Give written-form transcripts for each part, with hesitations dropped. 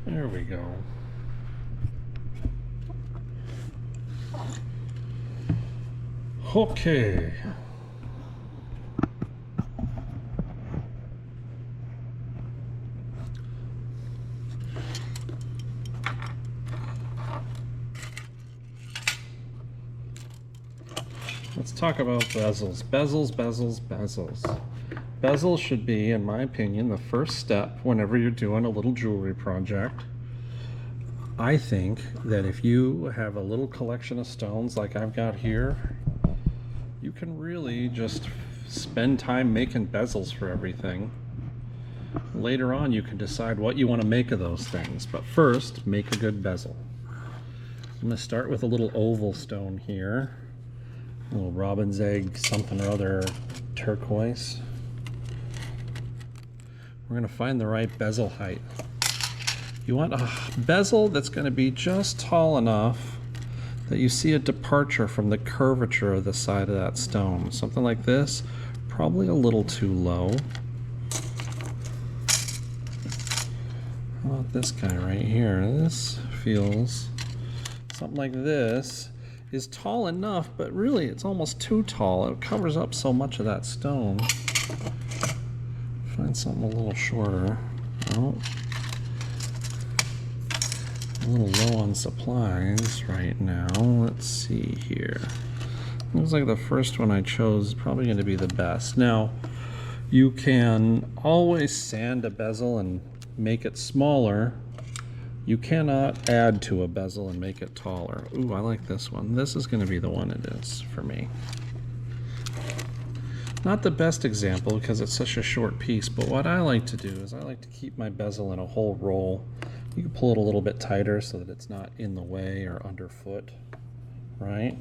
There we go. Okay. Let's talk about bezels. Bezels. Bezels should be, in my opinion, the first step whenever you're doing a little jewelry project. I think that if you have a little collection of stones like I've got here, you can really just spend time making bezels for everything. Later on, you can decide what you want to make of those things, but first, make a good bezel. I'm going to start with a little oval stone here. A little robin's egg, something or other turquoise. We're going to find the right bezel height. You want a bezel that's going to be just tall enough that you see a departure from the curvature of the side of that stone. Something like this, probably a little too low. How about this guy right here? This feels something like this. Is tall enough, but really it's almost too tall. It covers up so much of that stone. Find something a little shorter. Oh, a little low on supplies right now. Let's see here. Looks like the first one I chose is probably going to be the best. Now, you can always sand a bezel and make it smaller. You cannot add to a bezel and make it taller. Ooh, I like this one. This is going to be the one it is for me. Not the best example because it's such a short piece, but what I like to do is I like to keep my bezel in a whole roll. You can pull it a little bit tighter so that it's not in the way or underfoot, right?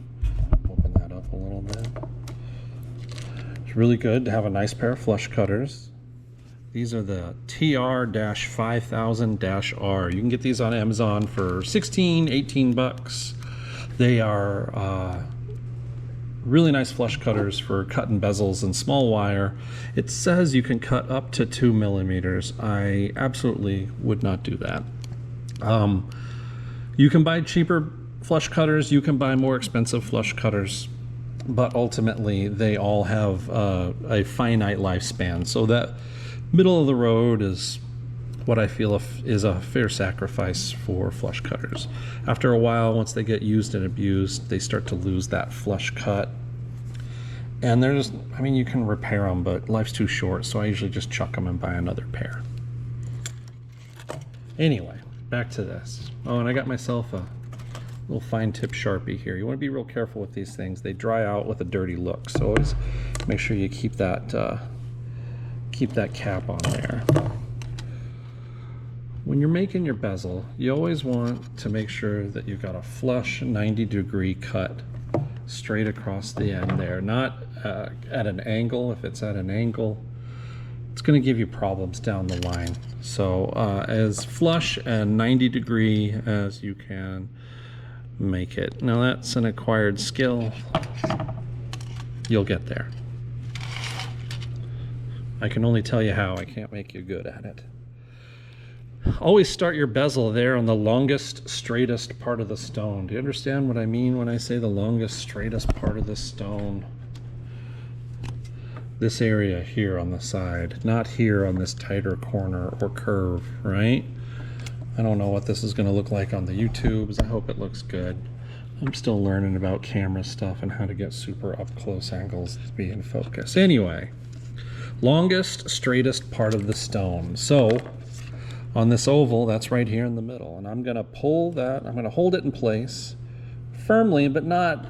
Open that up a little bit. It's really good to have a nice pair of flush cutters. These are the TR-5000-R. You can get these on Amazon for 16, 18 bucks. They are really nice flush cutters for cutting bezels and small wire. It says you can cut up to 2 millimeters. I absolutely would not do that. You can buy cheaper flush cutters. You can buy more expensive flush cutters. But ultimately, they all have a finite lifespan. So that middle of the road is what I feel is a fair sacrifice for flush cutters. After a while, once they get used and abused, they start to lose that flush cut. And there's, I mean, you can repair them, but life's too short, so I usually just chuck them and buy another pair. Anyway, back to this. Oh, and I got myself a little fine tip Sharpie here. You want to be real careful with these things. They dry out with a dirty look, so always make sure you keep that cap on there. When you're making your bezel, you always want to make sure that you've got a flush 90-degree cut straight across the end there, not at an angle. If it's at an angle, it's going to give you problems down the line. So as flush and 90-degree as you can make it. Now that's an acquired skill. You'll get there. I can only tell you how. I can't make you good at it. Always start your bezel there on the longest, straightest part of the stone. Do you understand what I mean when I say the longest, straightest part of the stone? This area here on the side, not here on this tighter corner or curve, right? I don't know what this is going to look like on the YouTubes. I hope it looks good. I'm still learning about camera stuff and how to get super up close angles to be in focus. Anyway, longest, straightest part of the stone. So on this oval, that's right here in the middle. And I'm going to pull that, I'm going to hold it in place firmly, but not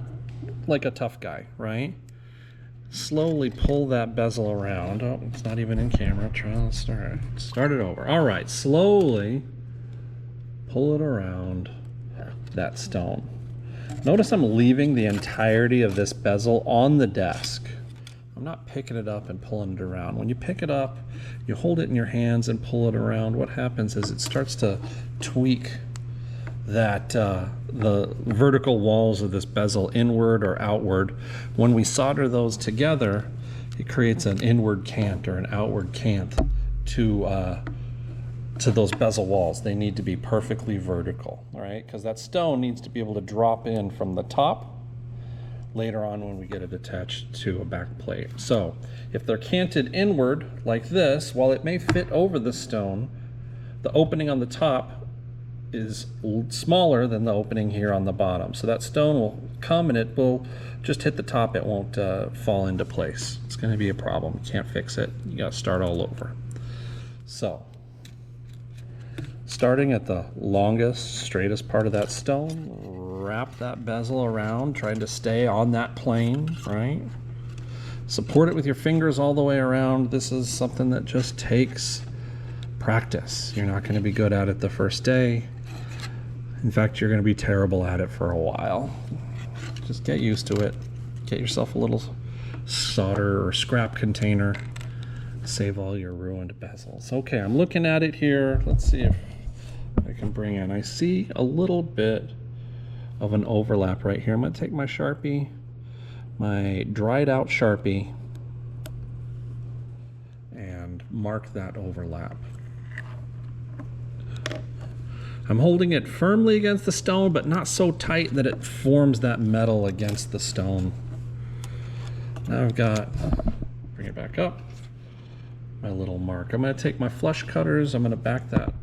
like a tough guy, right? Slowly pull that bezel around. Oh, it's not even in camera. Let's start it over. All right, slowly pull it around that stone. Notice I'm leaving the entirety of this bezel on the desk. I'm not picking it up and pulling it around. When you pick it up, you hold it in your hands and pull it around. What happens is it starts to tweak that the vertical walls of this bezel inward or outward. When we solder those together, it creates an inward cant or an outward cant to those bezel walls. They need to be perfectly vertical, all right? Because that stone needs to be able to drop in from the top later on when we get it attached to a back plate. So if they're canted inward like this, while it may fit over the stone, the opening on the top is smaller than the opening here on the bottom. So that stone will come and it will just hit the top. It won't fall into place. It's going to be a problem. You can't fix it. You got to start all over. So starting at the longest, straightest part of that stone, wrap that bezel around, trying to stay on that plane, right? Support it with your fingers all the way around. This is something that just takes practice. You're not going to be good at it the first day. In fact, you're going to be terrible at it for a while. Just get used to it. Get yourself a little solder or scrap container. Save all your ruined bezels. Okay, I'm looking at it here. Let's see if I can bring in. I see a little bit of an overlap right here. I'm going to take my Sharpie, my dried out Sharpie, and mark that overlap. I'm holding it firmly against the stone, but not so tight that it forms that metal against the stone. Now I've got, bring it back up, my little mark. I'm going to take my flush cutters. I'm going to back that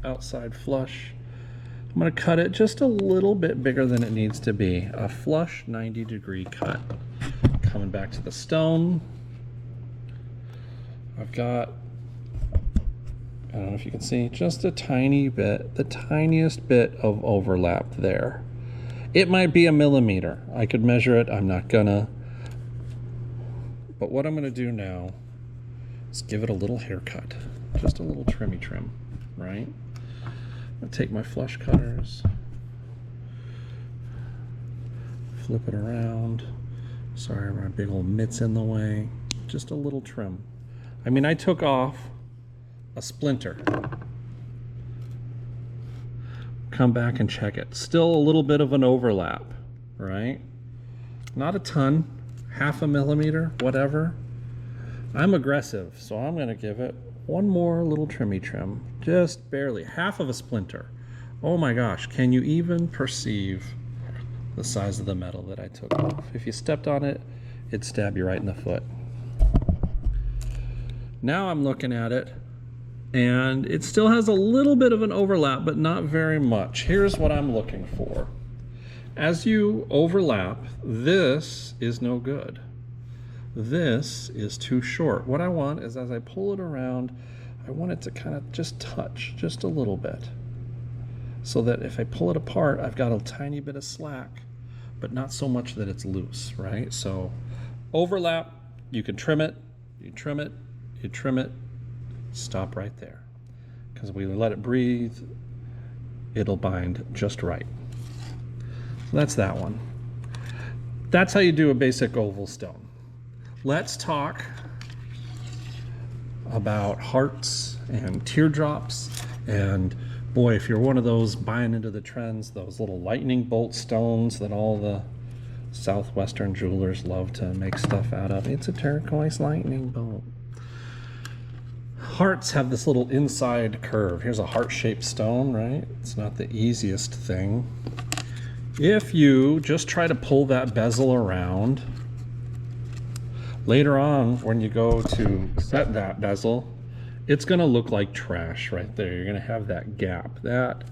outside flush. I'm going to cut it just a little bit bigger than it needs to be. A flush 90-degree cut. Coming back to the stone, I've got, I don't know if you can see, just a tiny bit, the tiniest bit of overlap there. It might be a millimeter. I could measure it. I'm not gonna. But what I'm gonna do now is give it a little haircut, just a little trimmy trim, right? I'm gonna take my flush cutters, flip it around. Sorry, my big old mitt's in the way. Just a little trim. I mean, I took off a splinter. Come back and check it. Still a little bit of an overlap, right? Not a ton, half a millimeter, whatever. I'm aggressive, so I'm gonna give it one more little trimmy trim, just barely, half of a splinter. Oh my gosh, can you even perceive the size of the metal that I took off? If you stepped on it, it'd stab you right in the foot. Now I'm looking at it, and it still has a little bit of an overlap, but not very much. Here's what I'm looking for. As you overlap, this is no good. This is too short. What I want is, as I pull it around, I want it to kind of just touch just a little bit, so that if I pull it apart, I've got a tiny bit of slack, but not so much that it's loose, right? So overlap, you can trim it, you trim it, you trim it, stop right there. Because we let it breathe, it'll bind just right. So that's that one. That's how you do a basic oval stone. Let's talk about hearts and teardrops. And boy, if you're one of those buying into the trends, those little lightning bolt stones that all the southwestern jewelers love to make stuff out of, it's a turquoise lightning bolt. Hearts have this little inside curve. Here's a heart-shaped stone, right? It's not the easiest thing. If you just try to pull that bezel around, later on when you go to set that bezel, it's going to look like trash right there. You're going to have that gap. That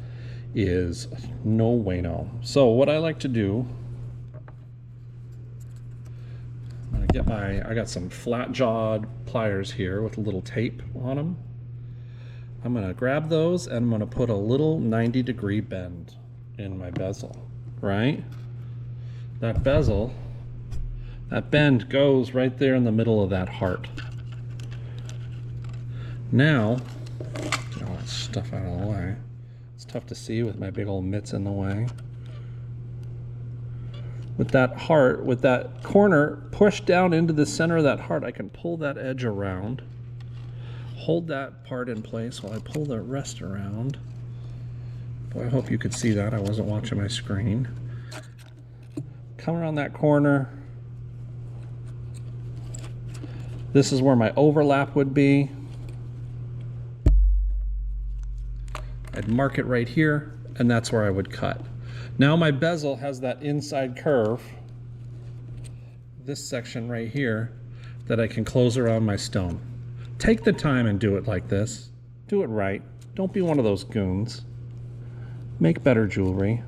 is no way no. So what I like to do, I'm going to get I got some flat-jawed pliers here with a little tape on them. I'm going to grab those and I'm going to put a little 90-degree bend in my bezel, right? That bezel, that bend goes right there in the middle of that heart. Now, get all that stuff out of the way. It's tough to see with my big old mitts in the way. With that heart, with that corner pushed down into the center of that heart, I can pull that edge around, hold that part in place while I pull the rest around, Boy, I hope you could see that. I wasn't watching my screen. Come around that corner. This is where my overlap would be. I'd mark it right here, and that's where I would cut. Now my bezel has that inside curve, this section right here, that I can close around my stone. Take the time and do it like this. Do it right. Don't be one of those goons. Make better jewelry.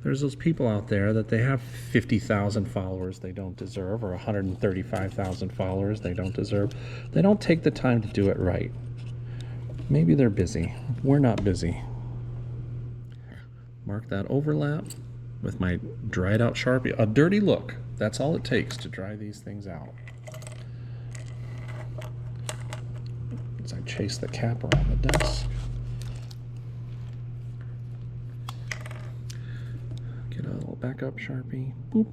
There's those people out there that they have 50,000 followers they don't deserve, or 135,000 followers they don't deserve. They don't take the time to do it right. Maybe they're busy. We're not busy. Mark that overlap with my dried out Sharpie. A dirty look. That's all it takes to dry these things out. As I chase the cap around the desk. Get a little backup Sharpie. Boop.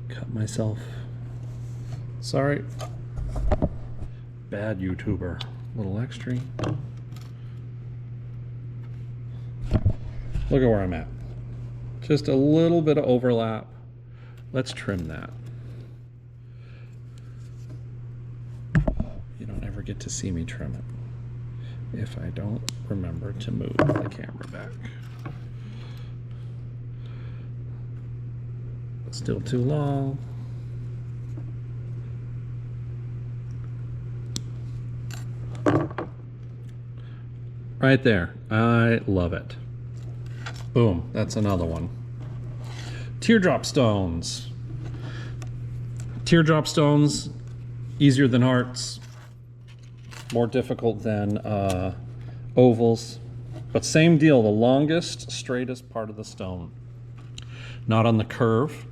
Cut myself. Sorry. Bad YouTuber. Little extra. Look at where I'm at. Just a little bit of overlap. Let's trim that. You don't ever get to see me trim it if I don't remember to move the camera back. Still too long. Right there. I love it. Boom. That's another one. Teardrop stones. Teardrop stones, easier than hearts, more difficult than ovals, but same deal, the longest, straightest part of the stone. Not on the curve,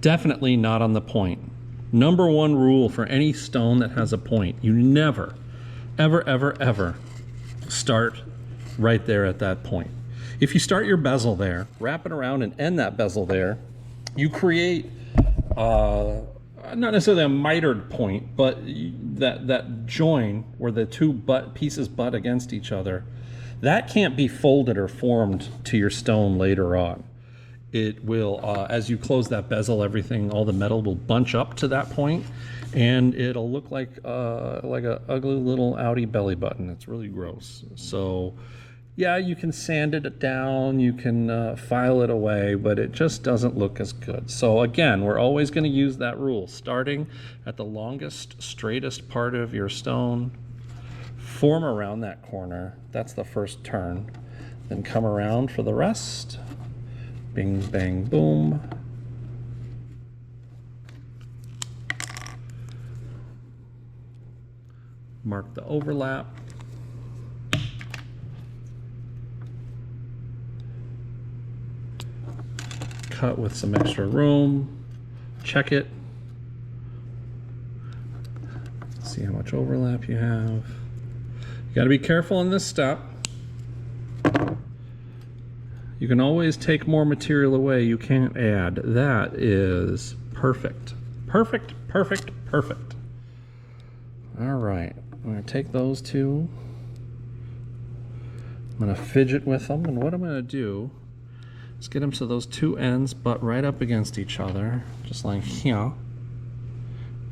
definitely not on the point. Number one rule for any stone that has a point, you never, ever, ever, ever start right there at that point. If you start your bezel there, wrap it around and end that bezel there, you create not necessarily a mitered point, but that join where the two pieces butt against each other, that can't be folded or formed to your stone later on. It will, as you close that bezel, everything, all the metal will bunch up to that point, and it'll look like a ugly little outie belly button. It's really gross. So yeah, you can sand it down, you can file it away, but it just doesn't look as good. So again, we're always going to use that rule, starting at the longest, straightest part of your stone, form around that corner, that's the first turn, then come around for the rest. Bing, bang, boom. Mark the overlap. Cut with some extra room. Check it. See how much overlap you have. You got to be careful in this step. You can always take more material away. You can't add. That is perfect. Perfect, perfect, perfect. All right. I'm going to take those two. I'm going to fidget with them. And what I'm going to do is get them so those two ends butt right up against each other. Just like here.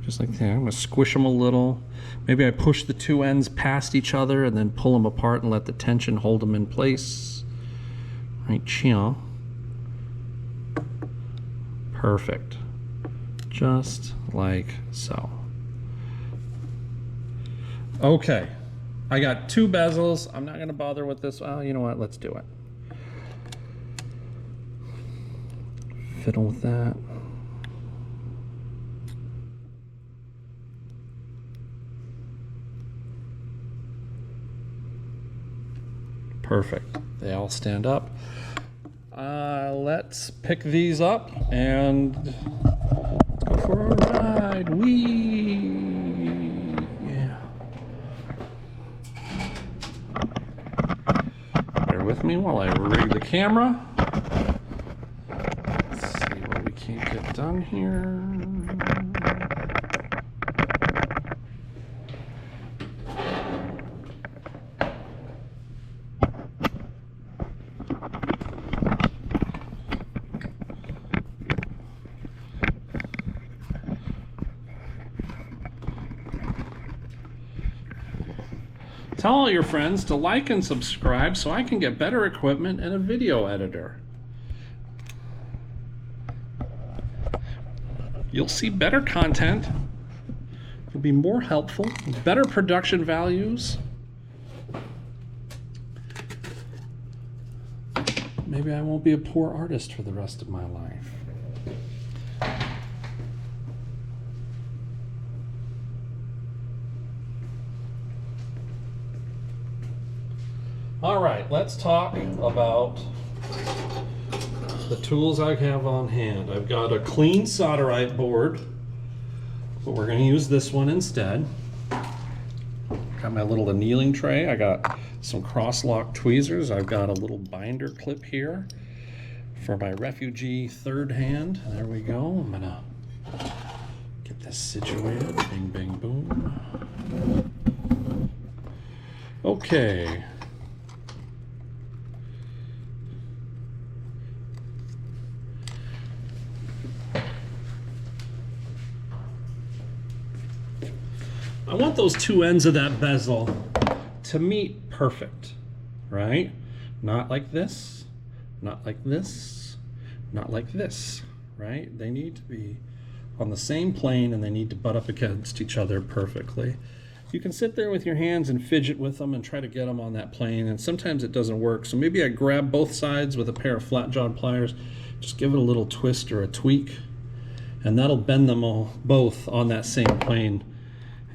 Just like that. I'm going to squish them a little. Maybe I push the two ends past each other and then pull them apart and let the tension hold them in place. Right here. Perfect. Just like so. Okay. I got two bezels. I'm not going to bother with this. Well, you know what? Let's do it. Fiddle with that. Perfect. They all stand up. Let's pick these up and let's go for a ride. Whee! Yeah. Bear with me while I rig the camera. Let's see what we can't get done here. Tell all your friends to like and subscribe so I can get better equipment and a video editor. You'll see better content. It'll be more helpful, better production values. Maybe I won't be a poor artist for the rest of my life. All right, let's talk about the tools I have on hand. I've got a clean solderite board, but we're going to use this one instead. Got my little annealing tray. I got some cross-lock tweezers. I've got a little binder clip here for my refugee third hand. There we go. I'm gonna get this situated. Bing, bing, boom. Okay. I want those two ends of that bezel to meet perfect, right? Not like this, not like this, not like this, right? They need to be on the same plane and they need to butt up against each other perfectly. You can sit there with your hands and fidget with them and try to get them on that plane, and sometimes it doesn't work. So maybe I grab both sides with a pair of flat-jawed pliers, just give it a little twist or a tweak, and that'll bend them all both on that same plane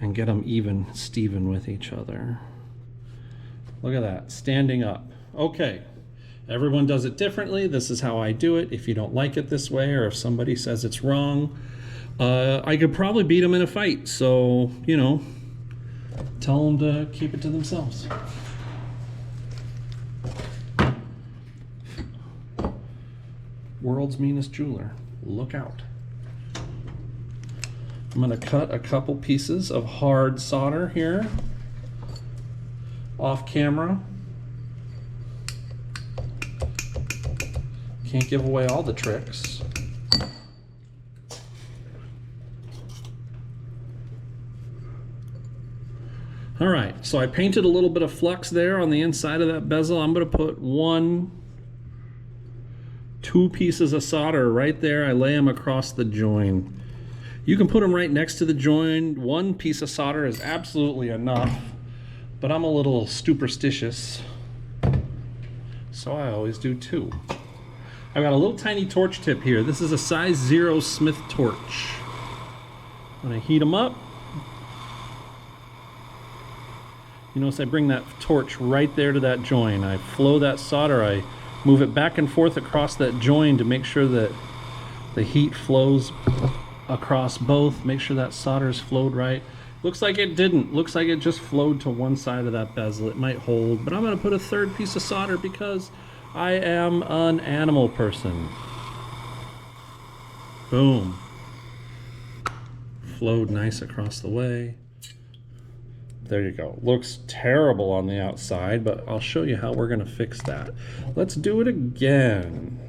and get them even Steven with each other. Look at that, standing up. Okay, everyone does it differently. This is how I do it. If you don't like it this way, or if somebody says it's wrong, I could probably beat them in a fight. So, you know, tell them to keep it to themselves. World's meanest jeweler, look out. I'm going to cut a couple pieces of hard solder here off camera. Can't give away all the tricks. All right, so I painted a little bit of flux there on the inside of that bezel. I'm going to put two pieces of solder right there. I lay them across the join. You can put them right next to the join. One piece of solder is absolutely enough, but I'm a little superstitious, so I always do two. I've got a little tiny torch tip here. This is a size 0 Smith torch. I'm gonna heat them up. You notice I bring that torch right there to that join. I flow that solder, I move it back and forth across that join to make sure that the heat flows across both. Make sure that solder's flowed right. Looks like it didn't. Looks like it just flowed to one side of that bezel. It might hold, but I'm going to put a third piece of solder because I am an animal person. Boom. Flowed nice across the way. There you go. Looks terrible on the outside, but I'll show you how we're going to fix that. Let's do it again.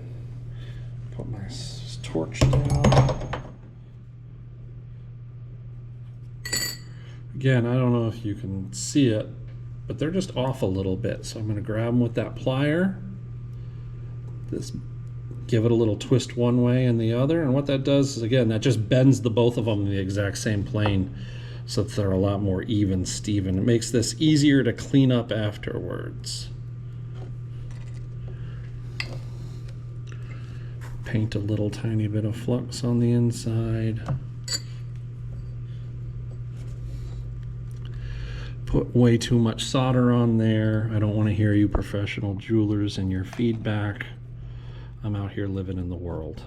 Put my torch down. Again, I don't know if you can see it, but they're just off a little bit. So I'm going to grab them with that plier. Give it a little twist one way and the other. And what that does is, again, that just bends the both of them in the exact same plane so that they're a lot more even Steven. It makes this easier to clean up afterwards. Paint a little tiny bit of flux on the inside. Put way too much solder on there. I don't want to hear you professional jewelers and your feedback. I'm out here living in the world.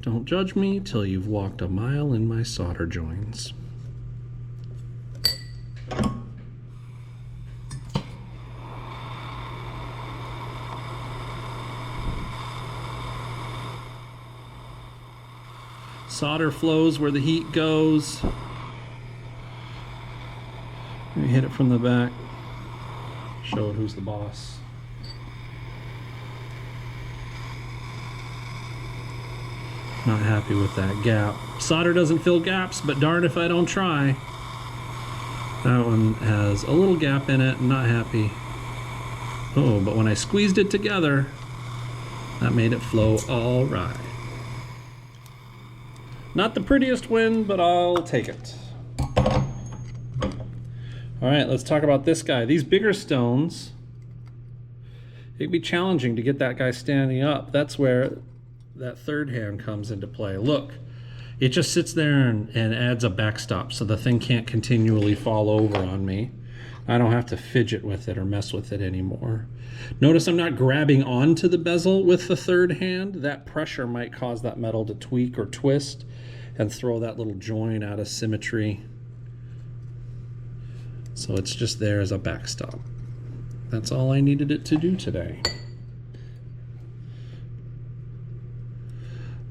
Don't judge me till you've walked a mile in my solder joins. Solder flows where the heat goes. Let me hit it from the back. Show it who's the boss. Not happy with that gap. Solder doesn't fill gaps, but darn if I don't try. That one has a little gap in it, not happy. Oh, but when I squeezed it together, that made it flow all right. Not the prettiest win, but I'll take it. All right, let's talk about this guy. These bigger stones, it'd be challenging to get that guy standing up. That's where that third hand comes into play. Look, it just sits there and adds a backstop so the thing can't continually fall over on me. I don't have to fidget with it or mess with it anymore. Notice I'm not grabbing onto the bezel with the third hand. That pressure might cause that metal to tweak or twist and throw that little joint out of symmetry. So it's just there as a backstop. That's all I needed it to do today.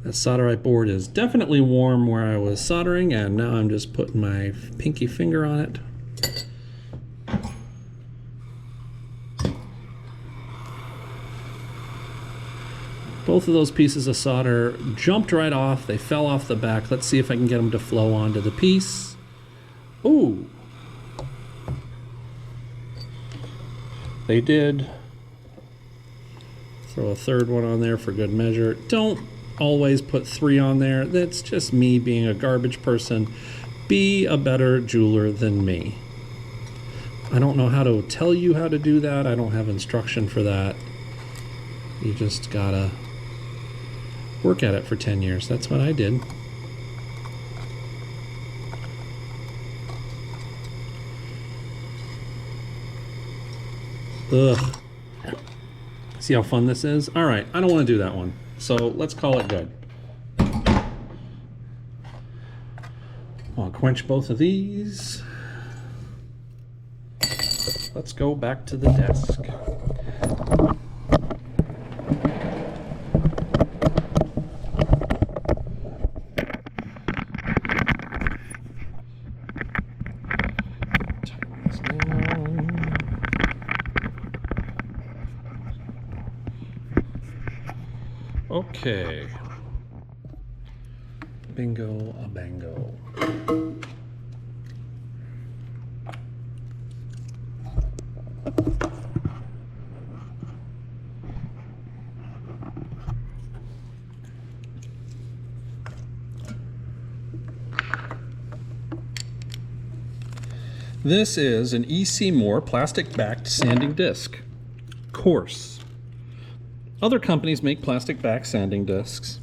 That solderite board is definitely warm where I was soldering, and now I'm just putting my pinky finger on it. Both of those pieces of solder jumped right off. They fell off the back. Let's see if I can get them to flow onto the piece. Ooh. They did. Throw a third one on there for good measure. Don't always put 3 on there. That's just me being a garbage person. Be a better jeweler than me. I don't know how to tell you how to do that. I don't have instruction for that. You just gotta work at it for 10 years. That's what I did. Ugh. See how fun this is? All right, I don't want to do that one. So let's call it good. I'll quench both of these. Let's go back to the desk. Okay. Bingo a bango. This is an E.C. Moore plastic-backed sanding disc. Coarse. Other companies make plastic-backed sanding discs.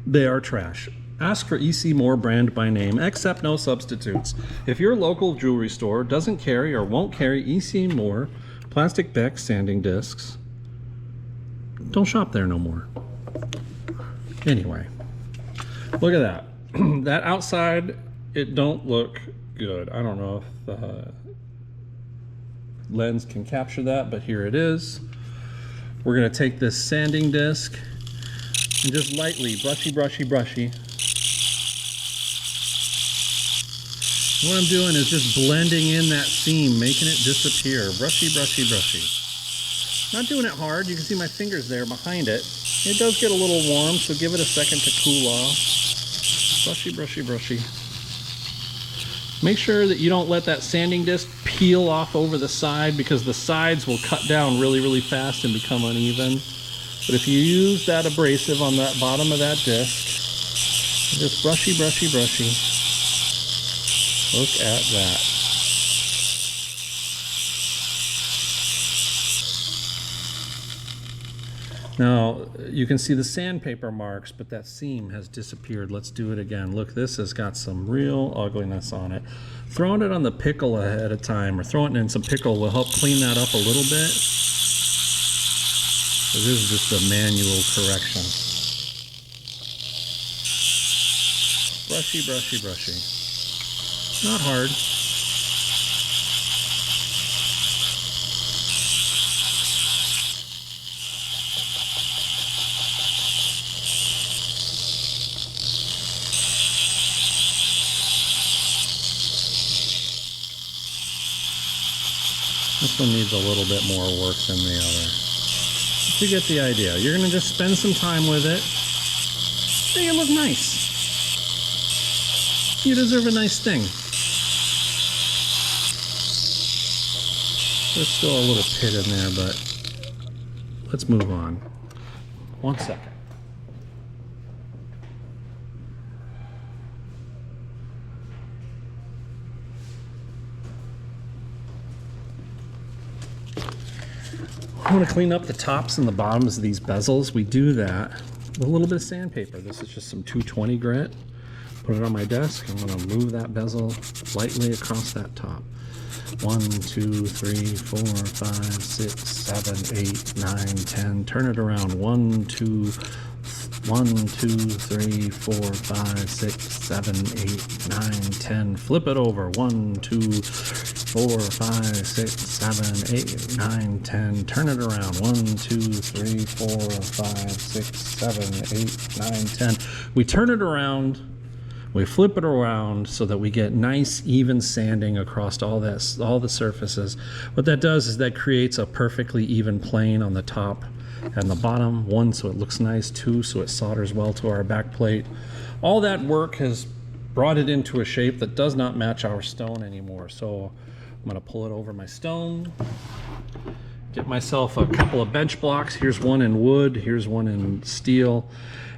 They are trash. Ask for E.C. Moore brand by name, accept no substitutes. If your local jewelry store doesn't carry or won't carry E.C. Moore plastic-backed sanding discs, don't shop there no more. Anyway, look at that. That outside, it don't look good. I don't know if the lens can capture that, but here it is. We're going to take this sanding disc and just lightly, brushy. What I'm doing is just blending in that seam, making it disappear. Brushy. Not doing it hard. You can see my fingers there behind it. It does get a little warm, so give it a second to cool off. Brushy. Make sure that you don't let that sanding disc peel off over the side, because the sides will cut down really fast and become uneven. But if you use that abrasive on that bottom of that disc, just brushy. Look at that. Now, you can see the sandpaper marks, but that seam has disappeared. Let's do it again. Look, this has got some real ugliness on it. Throwing it on the pickle ahead of time, or throwing it in some pickle, will help clean that up a little bit. So this is just a manual correction. Brushy. Not hard. This one needs a little bit more work than the other. But you get the idea. You're going to just spend some time with it. Hey, you look nice. You deserve a nice thing. There's still a little pit in there, but let's move on. 1 second. I want to clean up the tops and the bottoms of these bezels. We do that with a little bit of sandpaper. This is just some 220 grit. Put it on my desk. I'm going to move that bezel lightly across that top. 1, 2, 3, 4, 5, 6, 7, 8, 9, 10. Turn it around. 1, 2, 3, 4, 5, 6, 7, 8, 9, 10. Flip it over. 1, 2, 4, 5, 6, 7, 8, 9, 10. Turn it around. 1, 2, 3, 4, 5, 6, 7, 8, 9, 10. We turn it around. We flip it around so that we get nice even sanding across all the surfaces. What that does is that creates a perfectly even plane on the top and the bottom. 1, so it looks nice. 2, so it solders well to our back plate. All that work has brought it into a shape that does not match our stone anymore. So I'm going to pull it over my stone, get myself a couple of bench blocks. Here's one in wood, here's one in steel,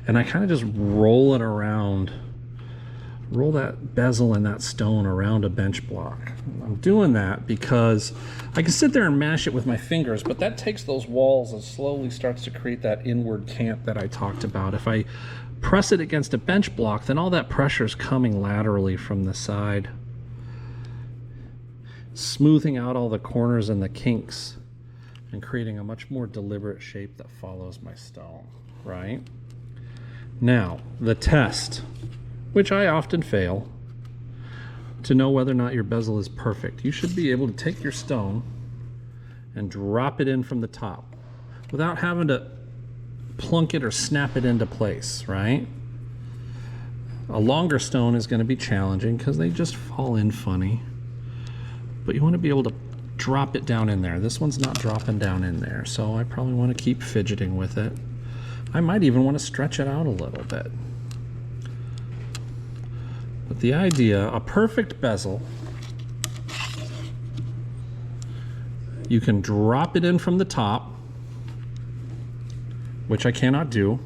and I kind of just roll it around. Roll that bezel and that stone around a bench block. I'm doing that because I can sit there and mash it with my fingers, but that takes those walls and slowly starts to create that inward cant that I talked about. If I press it against a bench block, then all that pressure is coming laterally from the side, smoothing out all the corners and the kinks and creating a much more deliberate shape that follows my stone, right? Now, the test, which I often fail, to know whether or not your bezel is perfect. You should be able to take your stone and drop it in from the top without having to plunk it or snap it into place, right? A longer stone is going to be challenging because they just fall in funny, but you want to be able to drop it down in there. This one's not dropping down in there, so I probably want to keep fidgeting with it. I might even want to stretch it out a little bit. But the idea, a perfect bezel, you can drop it in from the top, which I cannot do.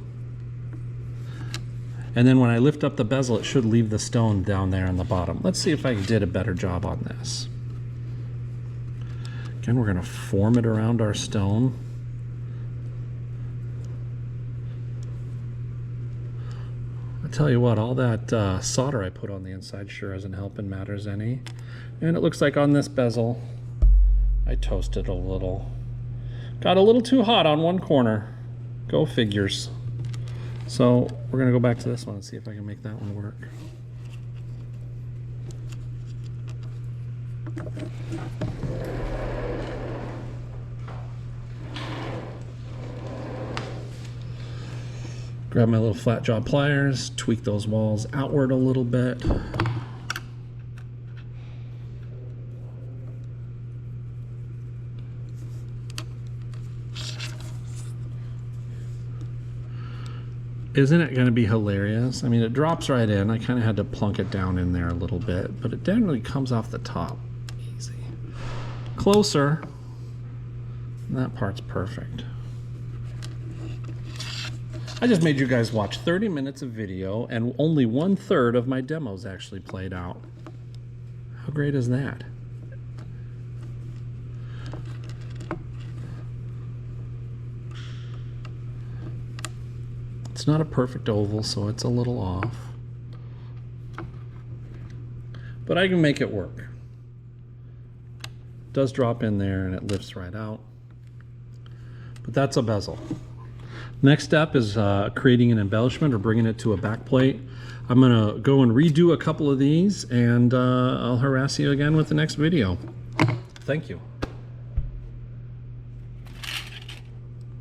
And then when I lift up the bezel, it should leave the stone down there on the bottom. Let's see if I did a better job on this. Again, we're going to form it around our stone. I tell you what, all that solder I put on the inside sure isn't helping matters any. And it looks like on this bezel, I toasted a little. Got a little too hot on one corner. Go figures. So we're going to go back to this one and see if I can make that one work. Grab my little flat jaw pliers, tweak those walls outward a little bit. Isn't it going to be hilarious? I mean, it drops right in. I kind of had to plunk it down in there a little bit, but it generally comes off the top. Easy. Closer. And that part's perfect. I just made you guys watch 30 minutes of video and only 1/3 of my demos actually played out. How great is that? It's not a perfect oval, so it's a little off. But I can make it work. It does drop in there and it lifts right out. But that's a bezel. Next step is creating an embellishment or bringing it to a back plate. I'm going to go and redo a couple of these, and I'll harass you again with the next video. Thank you.